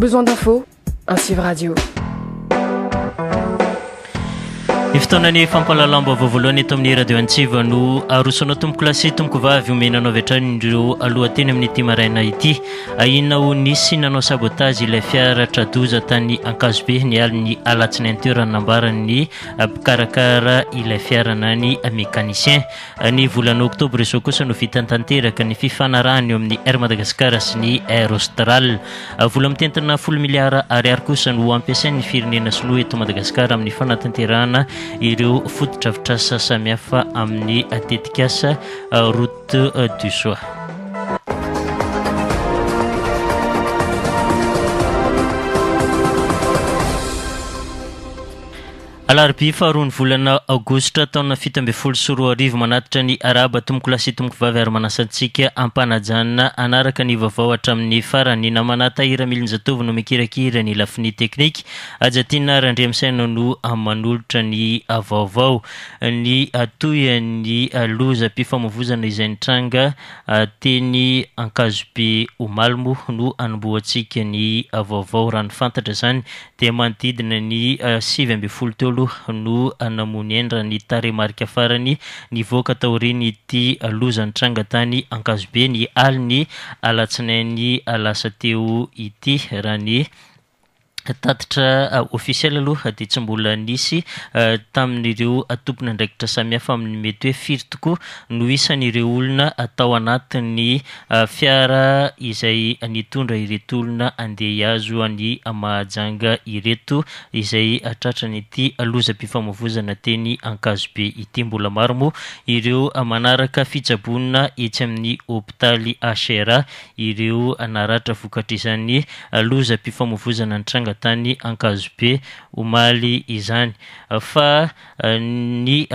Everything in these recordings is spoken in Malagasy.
Besoin d'infos, un Civ Radio. Iftonani fampalalamba voalohany eto amin'ny radio Antsiva no arosanao tompoko lasy tompoko vavy omenanao avy hatrany indreo alohateny amin'ny ity maraina ity. Ahina ho nisy nanao sabotage ilay fiara tradoza tany Ankazobe ny aliny alatsinainy teo raha nambarany mpikarakara ilay fiara na ny mécanicien. Ny volana oktobra izao kosa no vitan-tanteraka ny fifanarahany eo amin'ny Air Madagascar sy ny Air Austral. Vola mitentina 10 miliara ariary kosa no ampiasain'ny firenena sinoa eto Madagasikara amin'ny fanatanterahana ireo fotodrafitrasa samihafa amin'ny tetikasa route du soie. Alarbi faharoa ny volana aogositra taona 17 manatitra ny araba tomboko lasy tomboko vavy ary manasantsika ampanajanana anaraka ny vaovao hatramin'ny farany namanata ira milinjatovy no mikirakira ny lafiny teknika ajatina randriamisaina no manolotra ny vaovao ny atoy ny loza mpifamoivozana izay nitranga teny Ankazobe Omalmo no anomboantsika ny vaovao raha ny fantatra zany dia manodidina ny 7 teo no anamony endra ny taremarika farany nivoaka taoriny ity loza nitranga tany Ankazobe ny aliny alatsinainy lasa teo ity raha ny tatitra officiel aloha dia tsy mbola nisy tamin'ireo tompona andraikitra samihafa amin'ny mety hoe firy tokoa no isan'ireo olona atao anatin'ny fiara izay nitondra ireto olona andeha hiazo ny mahajanga ireto izay tratran'ity lozam-pifamoivozana teny Ankazobe ity. Mbola maro moa ireo manaraka fitsabonana etsy amin'ny hôpitaly HRA ireo naratra vokatra izany lozam-pifamoivozana nitranga tany Ankazobe Omaly izany fa ny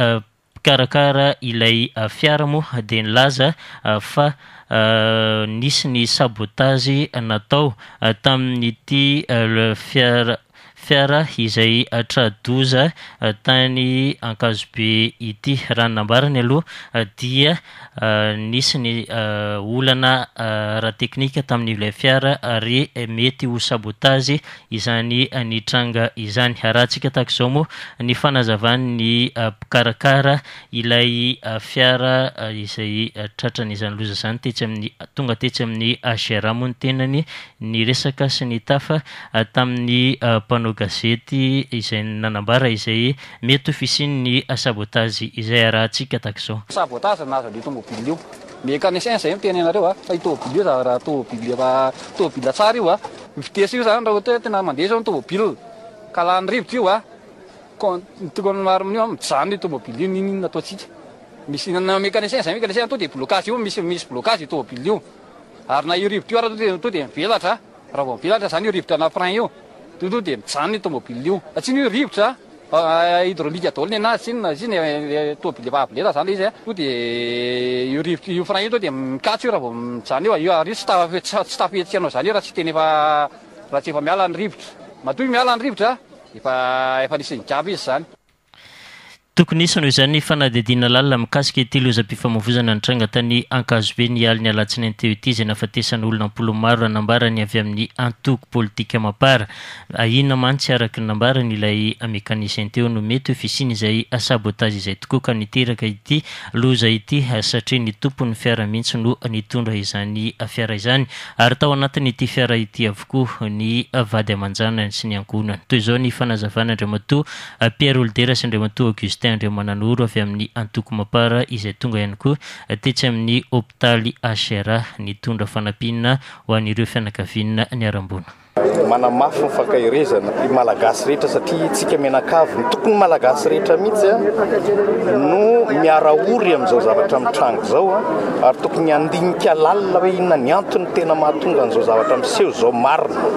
karakara ilay fiara moa dia nilaza fa nisy ny sabotage natao tamin'ity fiara izay tradoza tany Ankazobe ity. Raha nambarany aloha dia nisy ny olana raha teknika tamin'ilay fiara ary mety ho sabotage izany nitranga izany. Rahantsika tahaka izao moa ny fanazavany ny mpikarakara ilay fiara izay tratran'izany loza izany tetsy amin'ny tonga tetsy amin'ny HRA moa ny tenany ny resaka sy ny tafa tamin'ny mpanao gazety izay nanambara izay mety ofisian'ny sabotage izay rahantsika tahaka izao. Sabotage naza ny tomobily io mécanicien zay miteny anareo fa tomobily io raha tomobily tsara io vitesse io zany raha ohatra tena mandeha zao ny tomobily ka lany rivotra io tokony maro amin'io mijanona io tomobily io ninona ataotsika misy mécanicien zay mécanicien to dia blocage io misy blocage io tomobily io ary na io rivotra io raha to dia mivelatra raha vao mivelatra zany io rivotra na frein io to dia mijanona io tomobily io tsy io rivotra hydraulique daholo ny anazy izy tomobily efa aveleta zany izy to dia io rivotra io frein io to dia mikatso io raha vao mijanona io ary tsy tafihetsika zany io raha tsy teny raha tsy efa miala ny rivotra matoy miala ny rivotra efa nisy ny jiaby izy zany. Tokony isy noho izany fanadidina lalina mikasika ity lozam-pifamoivozana nitranga tany Ankazobe ny aliny alatsinainy teo ity izay nahafatesana olona ampolo maro raha nambarany avy amin'ny antoko politika mapara. Inona mantsy araky ny nambarany ilay mécanicien teo no mety ofisiny izay sabotage izay tokoa ka niteraka ity loza ity satria ny tompon'ny fiara mihitsy no nitondra izany fiara izany ary tao anatin'ity fiara ity avokoa ny vady amanjanany sy ny ankohonany. Toy izao ny fanazavana Andriamatoa Pierre Oldera sy Andriamatoa Augustin Andreo mananoro avy amin'ny antoko mapara izay tonga ihany koa tetsy amin'ny hôpitaly HRA nitondra fanampiana ho an'ireo fianakaviana ny arambona. Manamafy ny fankahirezana ny malagasy rehetra satria tsika menakavy ny tokony malagasy rehetra mihitsy no miara ory amin'izao zavatra mitrango zao ary tokony andinika lalina hoe inona ny antony tena mahatonga an'izao zavatra miseho zao marina,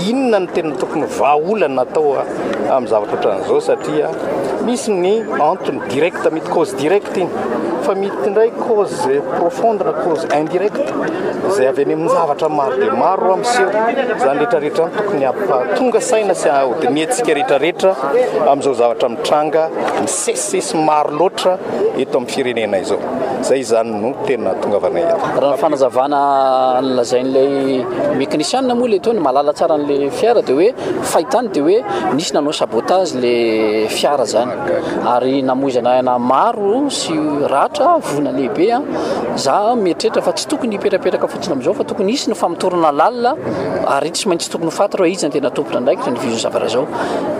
inona ny tena tokony vahaolana natao amin'ny zavatra ohatran'izao satria misy ny antony direct mety cause direct iny fa mety ndray cause profonde na cause indirect izay avy any amin'ny zavatra maro dia maro amin'seho zany rehetrarehetra tokony tonga saina sy ahodinetsika rehetrarehetra amin'izao zavatra mitranga misesisesy maro loatra eto amin'ny firenena izao zay zany no tena tonga avanay eto raha fanazavana nlazain'lay mécanicienne moa le tony malala tsara an'le fiara dia hoe fahitany dia hoe nisy nanao sabotage le fiara zany ary namoizana maro sy ratra vona lehibe za mieritreritra fa tsy tokony hipetrapetraka fotsiny amin'izao fa tokony isy ny famitorana lalina ary tsy maintsy tokony fantatra hoe izy ny tena tompona ndraikitra ny vision zavatra zao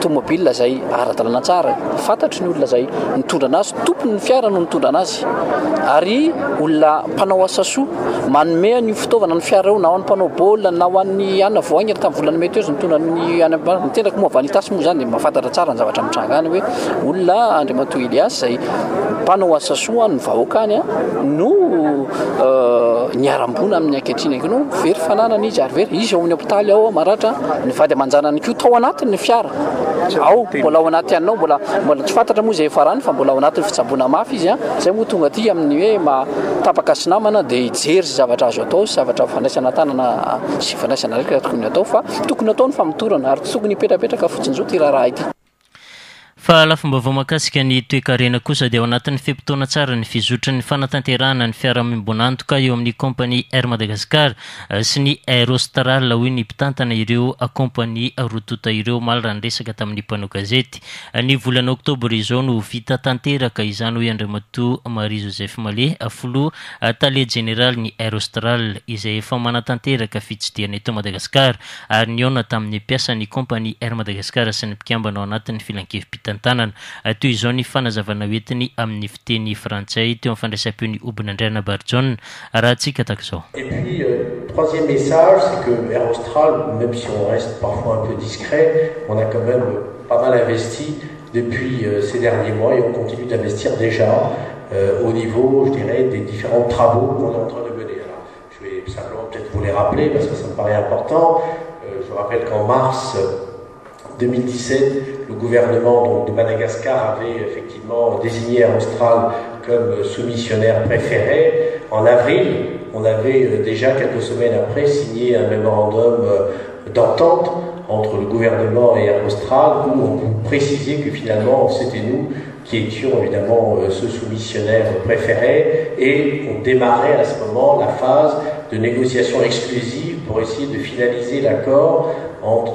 tomobile zay ara-dalàna tsara fantatry ny olona zay mitondra anazy tompony ny fiara no mitondra anazy ary olona mpanao asa soa manome ny fitaovana ny fiara eo na ho an'ny mpanao baolina na ho an'ny anna voaigny tamin'ny volana mety eo mitondra ny any mitendaka moa vanitasy moa zany dia mahafantatra tsara ny zavatra mitranga any hoe olona Andriamatoa Elias zay mpanao asa soa ny vahoakany no niarambona amin'ny ankehitriny no very fananana izy ary very izy ao amin'ny hôpitaly ao maratra ny vady amanjanany koa tao anatiny ny fiara ao mbola ao anaty anao mbola tsy fantatra moa zay farany fa mbola ao anatin'ny fitsaboana mafy izy zay moa tonga aty amin'ny hoe matapaka sinamana dia hijery sy zavatra azo atao sy zavatra fandraisana tanana sy fandraisana reka tokony atao fa tokony atao ny famitorana ary tokony hipetrapetraka fotsiny zao ty raharaha ity fa lafombaovao mahakasika ny toe-karena kosa dia ao anatin'ny fempotoana tsara ny fizotra ny fanatanterahana ny fiarahamonibonantoka eo amin'ny kompani Air Madagascar sy ny Aerostral hoy ny mpitantana ireo kompani rotota ireo malra ny resaka tamin'ny mpanao gazety ny volana oktobra izao no vita tanteraka izany hoe Andriamatoa Marie Joseph Malé folo tale general ny Aerostral izay efa manatanteraka fitsidiana eto Madagascar ary niona tamin'ny mpiasa ny kompani Air Madagascar sy ny mpikambana ao anatin'ny filankevim-pitantanana toy izao ny fanazavana hoentiny amin'ny fiteny frantsay teo amin'ny fandraisam-peon'ny Obinandriana Barjon raha tsika takizao. Et puis troisième message, c'est que Aerostral, même si on reste parfois un peu discret, on a quand même pas mal investi depuis ces derniers mois et on continue d'investir déjà au niveau, je dirais, des différents travaux qu'on est en train de mener. Alors, je vais simplement peut-être vous les rappeler parce que ça me paraît important. Je rappelle qu'en mars 2017, le gouvernement donc, de Madagascar avait effectivement désigné Aerostral comme soumissionnaire préféré. En avril, on avait déjà quelques semaines après signé un mémorandum d'entente entre le gouvernement et Aerostral où on précisait que finalement c'était nous qui étions évidemment ce soumissionnaire préféré et on démarrait à ce moment la phase de négociation exclusive pour essayer de finaliser l'accord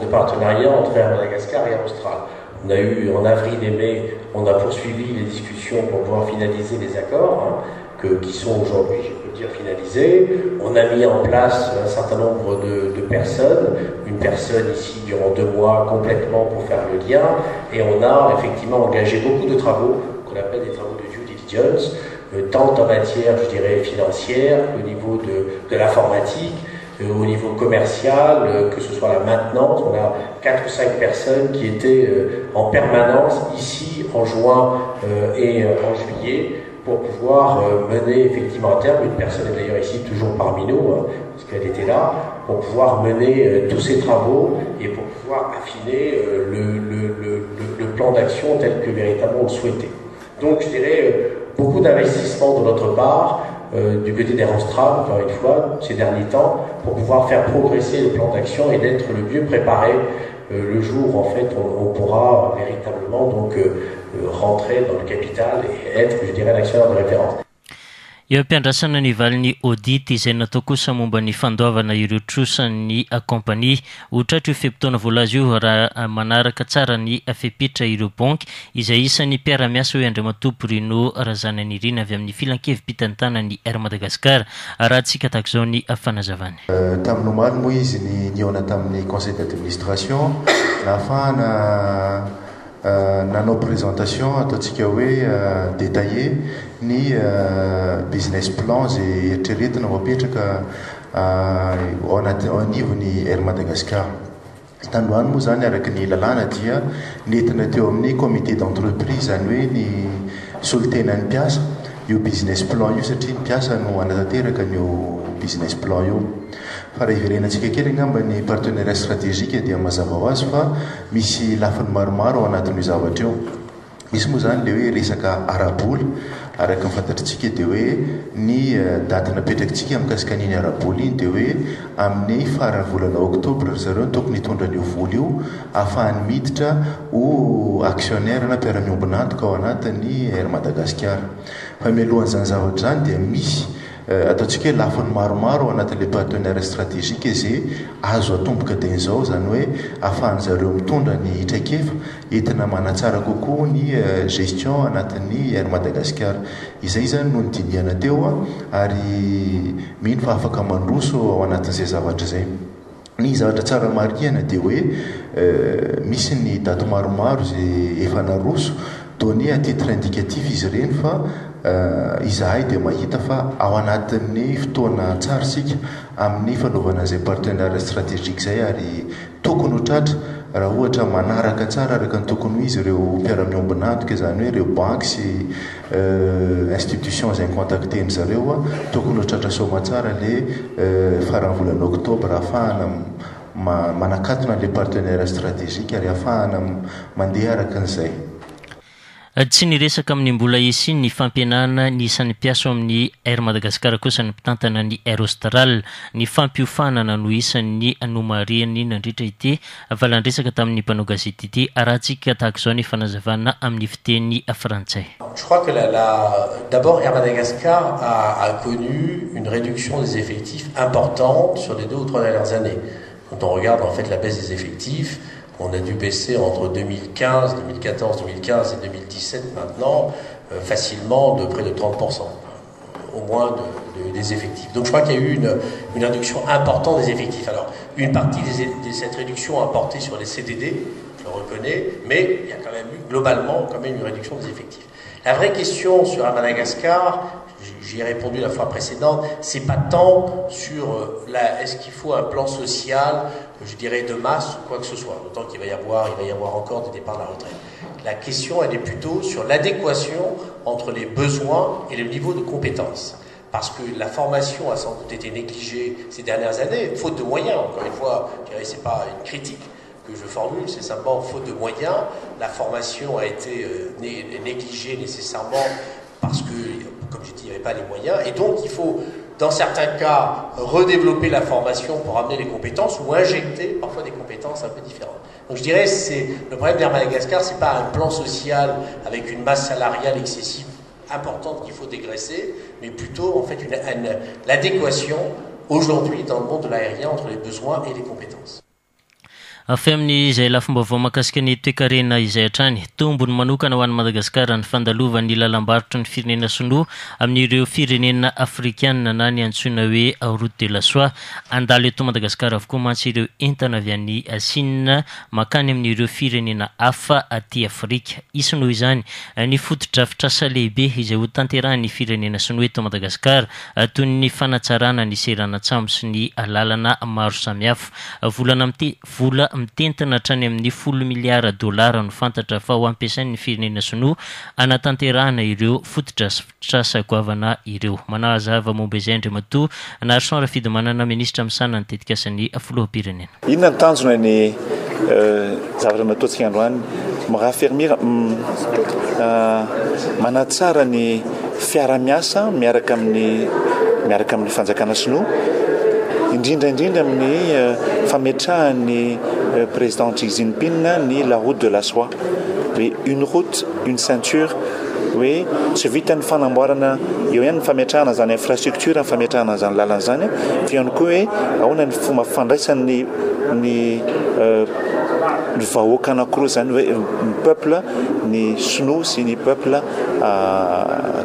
de partenariat entre Air Madagascar et Aerostral. On a eu en avril et mai, on a poursuivi les discussions pour pouvoir finaliser les accords qui sont aujourd'hui, je peux dire, finalisés. On a mis en place un certain nombre de personnes, une personne ici durant 2 mois complètement pour faire le lien et on a effectivement engagé beaucoup de travaux qu'on appelle des travaux de due diligence, tant en matière, je dirais, financière qu'au niveau de l'informatique, au niveau commercial, que ce soit la maintenance. On a 4 ou 5 personnes qui étaient en permanence ici en juin et en juillet pour pouvoir mener effectivement à terme, une personne est d'ailleurs ici toujours parmi nous, parce qu'elle était là, pour pouvoir mener tous ces travaux et pour pouvoir affiner le plan d'action tel que véritablement on le souhaitait. Donc je dirais beaucoup d'investissements de notre part, du côté d'Aerostral, encore une fois, ces derniers temps, pour pouvoir faire progresser le plan d'action et d'être le mieux préparé le jour où en fait on pourra véritablement donc rentrer dans le capital et être, je dirais, l'actionnaire de référence. Eo am-piandrasana ny valin'ny audit izay natao kosa momba ny fandoavana ireo trosan'ny kompania ohatra fempotoana voalaza io raha manaraka tsara ny fepitra ireo banky izay isan'ny mpiara-miasa hoe Andriamatoa Bruno Razananirina avy amin'ny filankevim-pitantanana ny Air Madagascar raha tsika takizao ny fanazavany. Tamin'ny omaly moa izy niona tamin'ny conseil d'administration nahafahana nanao présentation ataontsika hoe détaillé ny business plan zay eritreretina mapetraka ao anivon'ny Air Madagascar. Tandroany moa zany araka ny lalàna dia nentina teo amin'ny comité d'entreprise zany hoe ny solitenan'ny mpiasa io business plan io satria ny mpiasa no anatanteraka n'io business plan io. Fa raha iverenantsika kely angamba ny partenariat stratégique dia mazava ho azy fa misy lafiny maromaro ao anatin'io zavatra io. Misy moa zany le hoe resaka arabola araka mifantatritsika dia hoe ny daty napetrakintsika mikasika an'iny araboly iny dia hoe amin'ny farany volana oktobra zareo tokony hitondra an'io voly io ahafahany miditra ho actionnaire na mpiara-miombonantoka ao anatin'ny Air Madagascar. Fa mialohan'izany zavatra zany dia misy ataontsika hoe lafiny maromaro ao anatin'ilay partenaire stratégique izay azo atomboka dia izao zany hoe ahafahany zareo mitondra ny traikefa entina manatsara kokoa ny gestion anatin'ny Air Madagascar. Izay zany no nydinihana teo ary mino fa afaka mandroso ao anatin'izay zavatra izay. Ny zavatra tsara marihana dia hoe misy ny daty maromaro izay efa naroso donné à titre indicatif izy ireny fa izahay dia mahita fa ao anatin'ny fotoana tsara sika amin'ny fanaovana izay partenaire stratégique izay ary tokony ho tratra raha ohatra manaraka tsara araka ny tokony ho izy ireo mpiara-miombonantoka izany hoe ireo banque sy institution izay contacteny zareo tokony ho tratra soma tsara le farany volana oktobra ahafahana manakatona le partenaire stratégique ary ahafahana mandeha araka an'izay. Tsy niresaka amin'ny mbola isy ny fampianana ny isan'ny mpiaso amin'ny Air Madagascar kosa ny mpitantana ny Air Austral ny fampiofanana no isan'ny anomariany nandritra ity valandresaka tamin'ny mpanao gazety ity arahantsika tahaka izao ny fanazavana amin'ny fiteny frantsay. Je crois que d'abord Air Madagascar a connu une réduction des effectifs importante sur les 2 ou 3 dernières années. Quand on regarde en fait la baisse des effectifs, on a dû baisser entre 2015, 2014, 2015 et 2017 maintenant facilement de près de 30%, au moins des effectifs. Donc je crois qu'il y a eu une réduction importante des effectifs. Alors une partie de cette réduction a porté sur les CDD, je le reconnais, mais il y a quand même eu globalement une réduction des effectifs. La vraie question sur Madagascar, j'y ai répondu la fois précédente, c'est pas tant sur est-ce qu'il faut un plan social, je dirais de masse ou quoi que ce soit, d'autant qu'il va y avoir encore des départs à la retraite. La question, elle est plutôt sur l'adéquation entre les besoins et le niveau de compétences. Parce que la formation a sans doute été négligée ces dernières années, faute de moyens, encore une fois, je dirais, c'est pas une critique que je formule, c'est simplement faute de moyens. La formation a été négligée nécessairement parce que, comme j'ai dit, il n'y avait pas les moyens. Et donc, il faut, dans certains cas, redévelopper la formation pour amener les compétences ou injecter parfois des compétences un peu différentes. Donc, je dirais que le problème d'Air Madagascar, ce n'est pas un plan social avec une masse salariale excessive importante qu'il faut dégraisser, mais plutôt, en fait, l'adéquation aujourd'hui dans le monde de l'aérien entre les besoins et les compétences. Afy amin'izay lafombaovao mahakasika ny toe-karena izay hatrany tombony manokana ho an'ny Madagasikara ny fandalovan'ny lalam-barotra ny firenena sinoa amin'ireo firenena afrikana na ny antsoina hoe route de la soie andalo eto Madagasikara avokoa mantsy ireo entana avy an'ny Chine makany amin'ireo firenena hafa aty Afrika. Isy noho izany ny fotodrafitrasa lehibe izay ho tanterahan'ny firenena sinoa eto Madagasikara toy ny fanatsarana ny seranatsambo sy ny lalana maro samihafa. Vola mitentana hatrany amin'ny $10 miliara no fantatra fa ho ampiasain'ny firenena sinoa anatanterahana ireo fotodrafitrasa goavana ireo. Manazava momba izay andriamatoa Narson Rafidy manana ministra misana ny tetikasan'ny filoham-pirenena. Inona ny tanjona ny zavatra nataontsika androany marafermir manatsara ny fiara-miasa miaraka amin'ny fanjakana sinoa indrindra amin'ny fametrahan'ny président Xi Jinping ni la route de la soie. Une route, une ceinture, oui, tsy vitan'ny fanamboarana eo ihany ny fametrahana zany infrastructure ny fametrahana zany lalana zany fa ihany koa hoe ahoana ny fomba fandraisan'ny ny vahoaka anankiroa zany hoe ny peuple ny sinoa sy ny peuple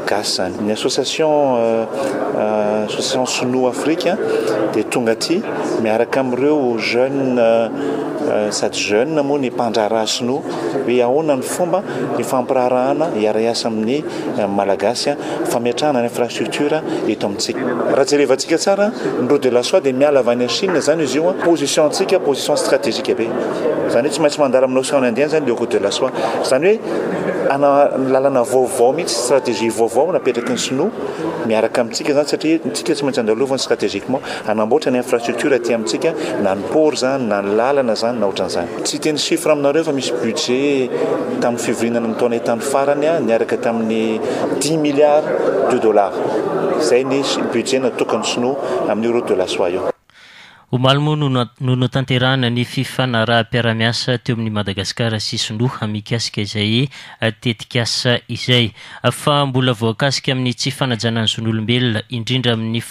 gasy zany. Ny association sinoa Afrique dia tonga aty miaraka amin'ireo sady jeune moa ny mpandraharaha sinoa hoe ahoana ny fomba ny fampirarahana hiara-iasa amin'ny malagasy fametrahana ny infrastructure eto amintsika. Raha jerevantsika tsara ny route de la soie dia miala avy any Chine zany izy io position antsika position stratégique be zany hoe tsy maintsy mandala amin'ny océan Indien zany le route de la soie zany hoe lalana vaovao mihitsy stratégie vaovao napetraky ny sinoa miaraka amintsika zany satria politika tsy maintsy andalovany stratégiquement anamboatra ny infrastructure aty amintsika na ny port zany na ny lalana zany na ohatran'izany tsy teny chiffre aminareo fa misy budget tamin'ny fivorianana ny taona hitan'ny farany niaraka tamin'ny 10 milliards de dollars zay ny budget natokany sinoa amin'ny route de la soie io. Omalmo no tanterahana ny fifanaraha-piaramiasa teo amin'ny Madagasikara sy Sinoa mikasika izay tetikasa izay fa mbola voakasika amin'ny tsy fanajanana zon'olombelona indrindra amin'ny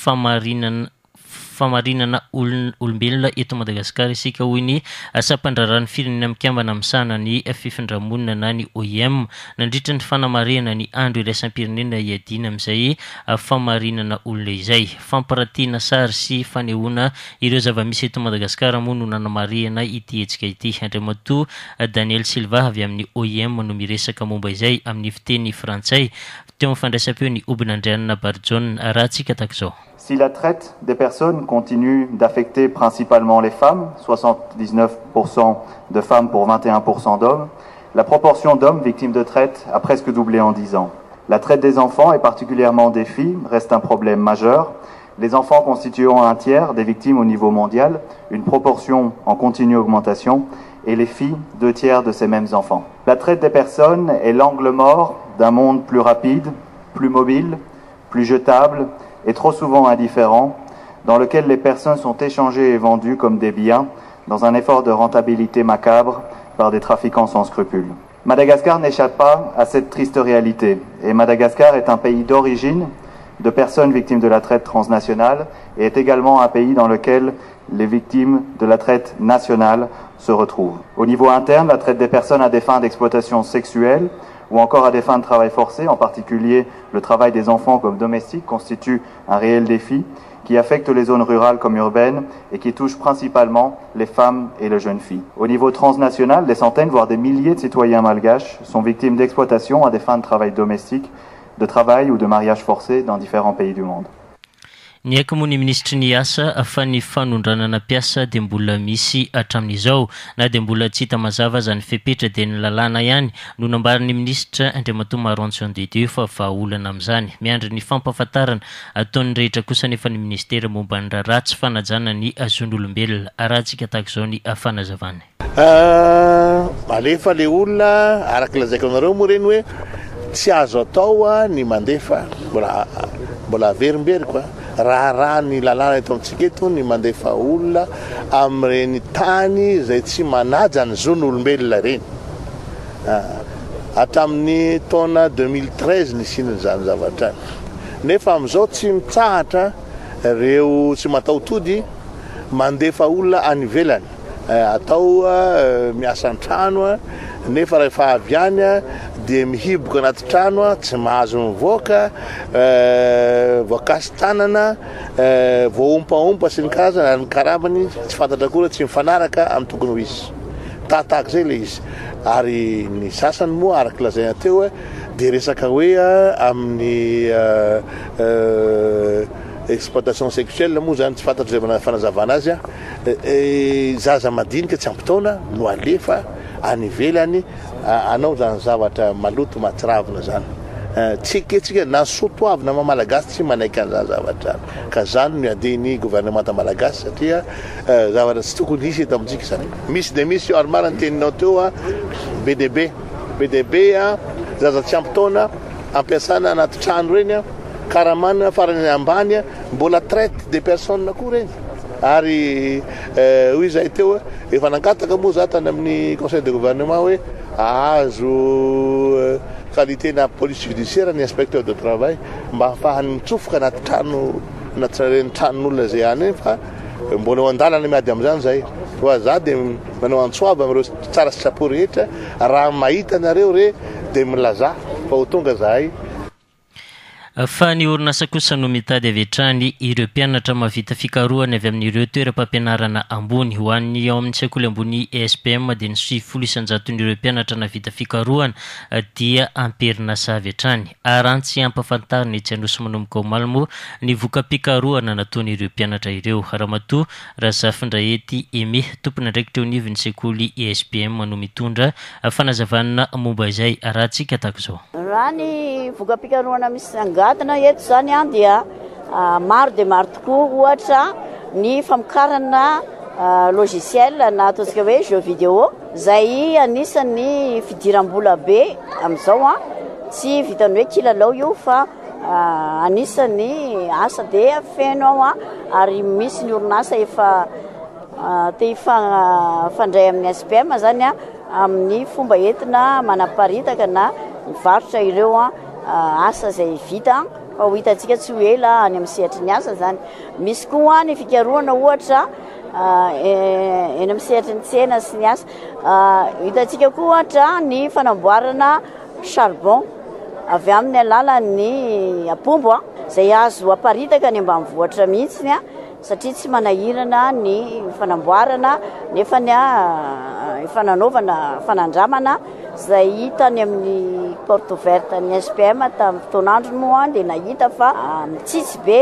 famarinana olombelona eto Madagasikara isika hoy ny asapandrarany firenena mikambana misana ny fifindramonina na ny OIM nandritra ny fanamarena ny andro iraisam-pirenena iadina amin'izay famarinana olona izay famparatiana sary sy fanehoana ireo zava-misy eto Madagasikara moa no nanamarihana ity hetsika ity. Andriamatoa Daniel Silva avy amin'ny OIM no miresaka momba izay amin'ny fiteny frantsay teo amin'ny fandraisam-peo ny Obinandrianina Barjon raha tsika takizao. Si la traite des personnes continue d'affecter principalement les femmes, 79% de femmes pour 21% d'hommes, la proportion d'hommes victimes de traite a presque doublé en 10 ans. La traite des enfants, et particulièrement des filles, reste un problème majeur. Les enfants constituant un tiers des victimes au niveau mondial, une proportion en continue augmentation, et les filles, 2 tiers de ces mêmes enfants. La traite des personnes est l'angle mort d'un monde plus rapide, plus mobile, plus jetable, et trop souvent indifférent, dans lequel les personnes sont échangées et vendues comme des biens, dans un effort de rentabilité macabre par des trafiquants sans scrupules. Madagascar n'échappe pas à cette triste réalité, et Madagascar est un pays d'origine de personnes victimes de la traite transnationale, et est également un pays dans lequel les victimes de la traite nationale se retrouvent. Au niveau interne, la traite des personnes à des fins d'exploitation sexuelle, ou encore à des fins de travail forcé, en particulier le travail des enfants comme domestiques, constitue un réel défi qui affecte les zones rurales comme urbaines et qui touche principalement les femmes et les jeunes filles. Au niveau transnational, des centaines, voire des milliers de citoyens malgaches sont victimes d'exploitation à des fins de travail domestique, de travail ou de mariage forcé dans différents pays du monde. Ny haiko moa ny ministry ny asa fa ny fanondranana piasa dia mbola misy hatramin'izao na dia mbola tsy hita mazava zany fepetra dia ny lalàna ihany no nambaran'ny ministra Andriamatoa Marontso Ndede fa vahaolana amin'izany miandry ny fampahafantarana ataon'ny rehetra kosa nefa ny ministera momba ny ratsy fanajana ny zon'olombelona arahantsika tahaka izao ny fanazavany. Alefa le olona araka lazaiko anareo moa reny hoe tsy azo atao ny mandefa mbola averimbery koa raha ny lalàna eto amintsika eto ny mandefa olona amin'ireny tany izay tsy manaja ny zon'olombelona reny. Hatramin'ny taona 2013 nisinany zany zavatra nefa amin'izao tsy mitsahatra ireo tsy mataotody mandefa olona any ivelany atao miasa an-trano nefa rehefa avy any dia mihiboka anaty trano tsy mahazo mivoaka voakasy tanana voaompaompa sy ny karazana ny karabany tsy fantatra koa tsy mifanaraka amin'ny tokony ho izy tahaka zay le izy ary ny sasany moa araka lazaina teo dia resaka hoe amin'ny exploitation sexuelle moa zany tsy fantatra zay fanazavana azy zaza madinika tsy ampitaona no alefa any ivelany anao zany zavatra maloto matsiravina zany tsika nasoto avy na malagasy tsy manaiky an'izany zavatra ka zany no adeny gouvernement malagasy satria zavatra tsy tokony hisy eto amintsika zany misy dia misy ary marina ny teninao teo BDB zaza tsy ampitaona ampiasana anaty trano reny karamanina farany ambany mbola traite des personnes koa reny ary hoy zay teo efa nangataka moa za tany amin'ny conseil de gouvernement hoe azo qualité na police judiciaire ny inspecteur de travail mba ahafahany mitsofoka anaty trano anaty tranon'olona zay any fa mbola ho andalana miady amin'izany zay fa za dia manao antsoava amin'ireo tsara sitrapo rehetra raha mahita anareo re dia milaza fa ho tonga zahay. Fa ny orinasa kosa no mitady avy hatrany ireo mpianatra mahavita fikarohana avy amin'ireo toeram-pampianarana ambony ho an'ny ao amin'ny sekoly ambony ESPM dia ny 700,000 mpianatra navita fikarohana dia amperinasa avy hatrany arantsy ampafantarina etsy Anosy Manomboka Omalmo ny voka-pikarohana nataon'ireo mpianatra ireo. Ramatoa Razafindraety Eme tompona andraikitra eo anivon'ny sekoly ESPM no mitondra fanazavana momba izay arahantsika tahaka izao. Raha ny voka-pikarohana misy angatana eto zany dia maro dia maro tokoa ohatra ny famokarana logiciel na ataontsika hoe jeu vidéo zay anisan'ny fidiram-bola be amin'izao a tsy vitany hoe kilalao io fa anisan'ny asa dia feno ao a ary misy ny orinasa efa te fandray amin'ny SPM zany a amin'ny fomba entina manaparitaka na mivarotra ireo asa zay vita fa ho hitantsika tsy ho ela any amin'ny sehatry ny asa zany. Misy koa ny fikarohana ohatra eny amin'ny sehatry ny tsena sy ny asa. Hitantsika koa ohatra ny fanamboarana charbon avy amin'ny alalan'ny apombo zay azo aparitaka any ambanivohitra mihitsy satria tsy manahirana ny fanamboarana nefa ny fananaovana fanandramana zay hita any amin'ny porte ouverte ny SPM tamin'ny fotoan'andro moa dia nahita fa mitsitsy be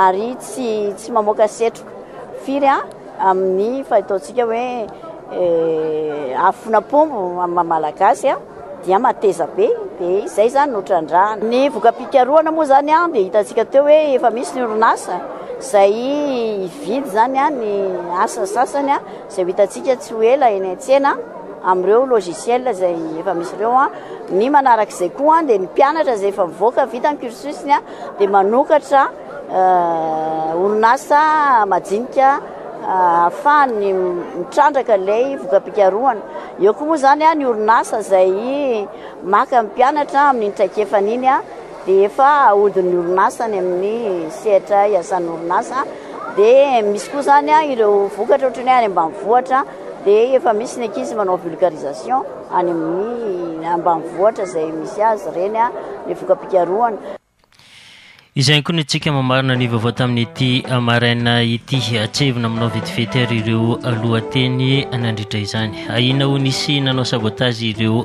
ary tsy mamoaka setroka firy amin'ny fahitaontsika hoe afona pombo malagasy dia mateza be dia izay zany no trandrahana. Ny voka-pikarohana moa zany dia hitantsika teo hoe efa misy ny orinasa zay ividy zany ny asa sasany zay hitantsika tsy ho ela eny an-tsena amin'ireo logiciel zay efa misy ireo ny manarak'izay koa dia ny mpianatra zay efa mivoaka vita ny cursusny dia manokatra orinasa majinika ahafahany mitrandraka ilay voka-pikarohana. Eo koa moa zany ny orinasa zay maka mpianatra amin'ny traikefa iny dia efa ahodin'ny orinasany amin'ny sehatra iasan'ny orinasa dia misy koa zany ireo vokatra ohatrany any ambanivohitra dia efa misy ny ankizy manao vulgarisation any amin'ny ambanivohitra zay misy azy ireny ny voka-pikarohana. Izay koa ny tsika mamarina ny vaovao tamin'ity maraina ity atsevina aminao vetivety ary ireo lohateny nandritra izany. Ahina ho nisy nanao sabotazy ireo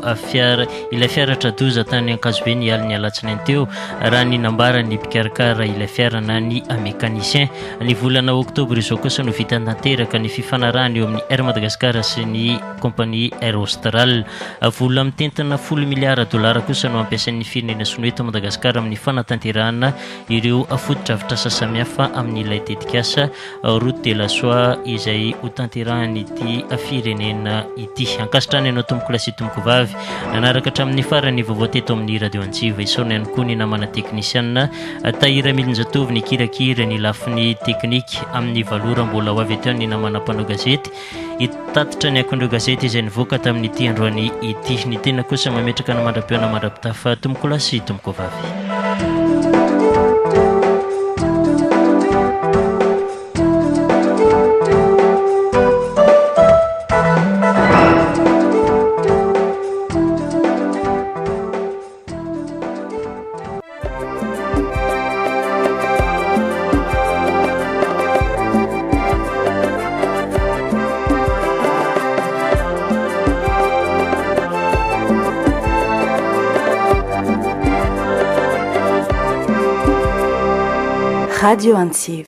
ilay fiara tradoza tany Ankazobe ny aliny alatsinainy teo raha ny nambara ny mpikarakara ilay fiara na ny mécanicien. Ny volana oktobra izao kosa no vita tanteraka ny fifanarahana eo amin'ny Air Madagascar sy ny kompania Air Austral. Vola mitentana $10 miliara kosa no ampiasain'ny firenena sinoeto Madagasikara amin'ny fanatanterahana ireo foto-dravitra sasamihafa amin'ilay tetikasa route de la soie izay ho tanterahany ity firenena ity. Ankasitrany ianao tomboko lasy tomboko vavy nanaraka hatramin'ny farany vaovao teto amin'ny radio Antsiva. Isaona ihany koa ny namana teknisiana Tahira Milinjatovy ny kirakira ny lafiny teknika amin'ny valora mbola ho avy eto ny namana mpanao gazety hitatitra ny akondreo gazety izay nivoaka tamin'ity androany ity. Ny tena kosa mametraka ny mandra-piona mandrapitafa tomboko lasy tomboko vavy. Radio Antsiva.